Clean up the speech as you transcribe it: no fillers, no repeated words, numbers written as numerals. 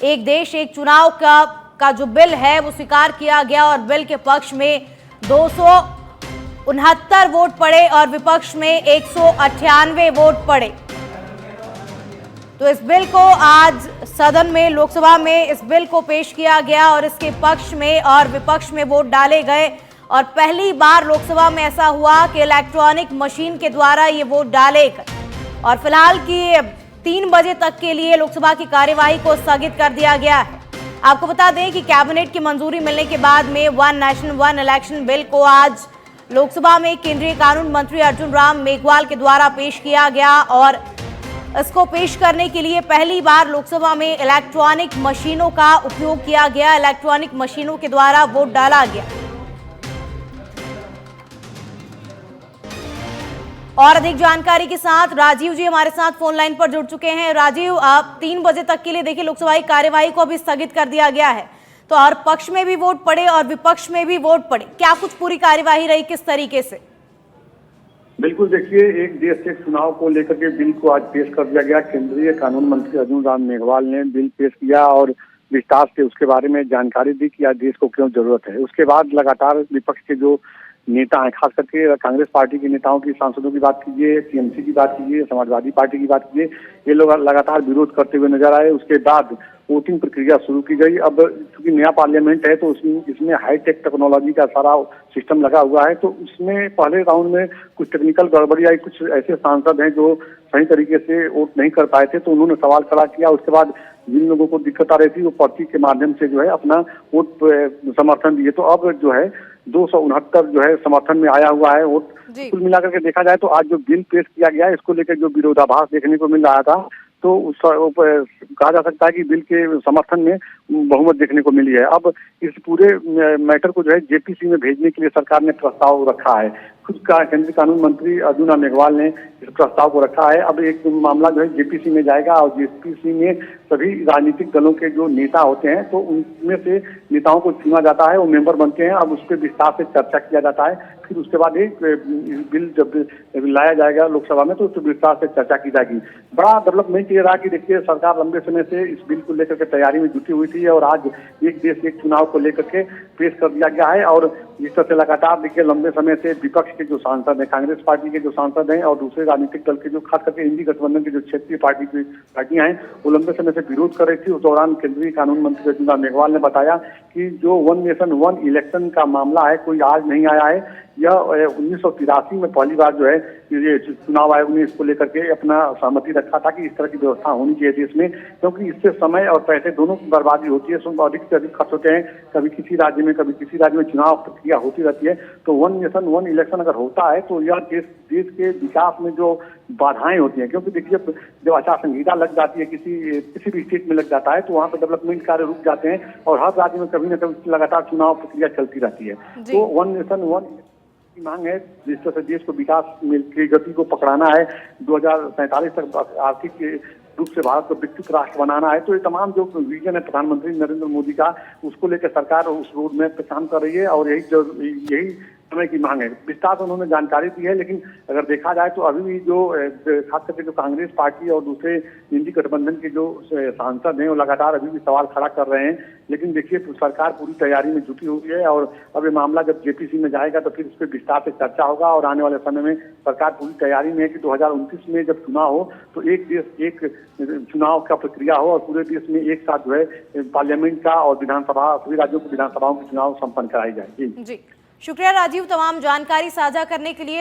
एक देश एक चुनाव का जो बिल है वो स्वीकार किया गया और बिल के पक्ष में 269 वोट पड़े और विपक्ष में 198 वोट पड़े। तो इस बिल को आज सदन में, लोकसभा में इस बिल को पेश किया गया और इसके पक्ष में और विपक्ष में वोट डाले गए और पहली बार लोकसभा में ऐसा हुआ कि इलेक्ट्रॉनिक मशीन के द्वारा ये वोट डाले गए। और फिलहाल की 3 बजे तक के लिए लोकसभा की कार्यवाही को स्थगित कर दिया गया है। आपको बता दें कि कैबिनेट की मंजूरी मिलने के बाद में one nation one election bill को आज लोकसभा में केंद्रीय कानून मंत्री अर्जुन राम मेघवाल के द्वारा पेश किया गया और इसको पेश करने के लिए पहली बार लोकसभा में इलेक्ट्रॉनिक मशीनों का उपयोग किया गया। इलेक्ट्रॉनिक मशीनों के द्वारा वोट डाला गया। और अधिक जानकारी के साथ राजीव जी हमारे साथ फोन लाइन पर जुड़ चुके हैं। राजीव, आप 3 बजे तक के लिए देखिए लोकसभा की कार्यवाही को अभी स्थगित कर दिया गया है, तो और पक्ष में भी वोट पड़े और विपक्ष में भी वोट पड़े, क्या कुछ पूरी कार्यवाही रही, किस तरीके से? बिल्कुल, देखिए, एक देश एक चुनाव को लेकर के बिल को आज पेश कर दिया गया। केंद्रीय कानून मंत्री अर्जुन राम मेघवाल ने बिल पेश किया और विस्तार से उसके बारे में जानकारी दी कि आज देश को क्यों जरूरत है। उसके बाद लगातार विपक्ष के जो नेता हैं, खास करके कांग्रेस पार्टी के नेताओं की, सांसदों की बात कीजिए, टीएमसी की बात कीजिए, समाजवादी पार्टी की बात कीजिए, ये लोग लगातार विरोध करते हुए नजर आए। उसके बाद वोटिंग प्रक्रिया शुरू की गई। अब चूंकि नया पार्लियामेंट है तो इसमें हाईटेक टेक्नोलॉजी का सारा सिस्टम लगा हुआ है, तो उसमें पहले राउंड में कुछ टेक्निकल गड़बड़ी आई। कुछ ऐसे सांसद हैं जो सही तरीके से वोट नहीं कर पाए थे, तो उन्होंने सवाल खड़ा किया। उसके बाद जिन लोगों को दिक्कत आ रही थी वो पर्ची के माध्यम से जो है अपना वोट समर्थन दिए। तो अब जो है 269 जो है समर्थन में आया हुआ है वोट। कुल मिलाकर के देखा जाए तो आज जो बिल पेश किया गया है, इसको लेकर जो विरोधाभास देखने को मिल रहा था, तो कहा जा सकता है कि बिल के समर्थन में बहुमत देखने को मिली है। अब इस पूरे मैटर को जो है जेपीसी में भेजने के लिए सरकार ने प्रस्ताव रखा है। खुद का केंद्रीय कानून मंत्री अर्जुन राम मेघवाल ने इस प्रस्ताव को रखा है। अब एक मामला जो है जेपीसी में जाएगा और जेपीसी में सभी राजनीतिक दलों के जो नेता होते हैं, तो उनमें से नेताओं को चुना जाता है, वो मेंबर बनते हैं। अब उस पर विस्तार से चर्चा किया जाता है। फिर उसके बाद एक बिल जब लाया जाएगा लोकसभा में तो उस पर विस्तार से चर्चा की जाएगी। बड़ा डेवलपमेंट ये रहा कि देखिए, सरकार लंबे समय से इस बिल को लेकर के तैयारी में जुटी हुई थी और आज एक देश एक चुनाव को लेकर के पेश कर दिया गया है। और जिस तरह से लगातार देखिए लंबे समय से विपक्ष के जो सांसद हैं, कांग्रेस पार्टी के जो सांसद हैं और दूसरे राजनीतिक दल के जो खास करके इंडी गठबंधन की जो क्षेत्रीय पार्टियां हैं, वो लंबे समय से विरोध कर रही थी। उस दौरान केंद्रीय कानून मंत्री अर्जुन राम मेघवाल ने बताया कि जो वन नेशन वन इलेक्शन का मामला है, कोई आज नहीं आया है। यह 1983 में पहली बार जो है ये चुनाव आयोग ने इसको लेकर के अपना सहमति रखा था कि इस तरह की व्यवस्था होनी चाहिए देश में, क्योंकि इससे समय और पैसे दोनों की बर्बादी होती है। अधिक से अधिक खर्च होते हैं, कभी किसी राज्य में कभी किसी राज्य में चुनाव प्रक्रिया होती रहती है। तो वन नेशन वन इलेक्शन अगर होता है तो यह देश के विकास में जो बाधाएं होती हैं, क्योंकि देखिए जब आचार संहिता लग जाती है, किसी भी स्टेट में लग जाता है, तो वहाँ पर डेवलपमेंट कार्य रुक जाते हैं और हर राज्य में कभी न कभी लगातार चुनाव प्रक्रिया चलती रहती है। तो वन नेशन वन मांग है, जिस तरह से देश को विकास की गति को पकड़ाना है, 2047 तक आर्थिक रूप से भारत को विकसित राष्ट्र बनाना है। तो ये तमाम जो विजन है प्रधानमंत्री नरेंद्र मोदी का, उसको लेकर सरकार उस रोड मैप पे काम कर रही है और यही समय की मांग है। विस्तार से उन्होंने जानकारी दी है, लेकिन अगर देखा जाए तो अभी भी जो खास करके जो कांग्रेस पार्टी और दूसरे इंडी गठबंधन के जो सांसद हैं, वो लगातार अभी भी सवाल खड़ा कर रहे हैं। लेकिन देखिए सरकार पूरी तैयारी में जुटी हुई है और अब ये मामला जब जेपीसी में जाएगा तो फिर इस पर विस्तार से चर्चा होगा और आने वाले समय में सरकार पूरी तैयारी में है कि 2029 में जब चुनाव हो तो एक देश एक चुनाव का प्रक्रिया हो और पूरे देश में एक साथ जो है पार्लियामेंट का और विधानसभा, सभी राज्यों की विधानसभाओं के चुनाव संपन्न कराई जाए। जी, शुक्रिया राजीव तमाम जानकारी साझा करने के लिए।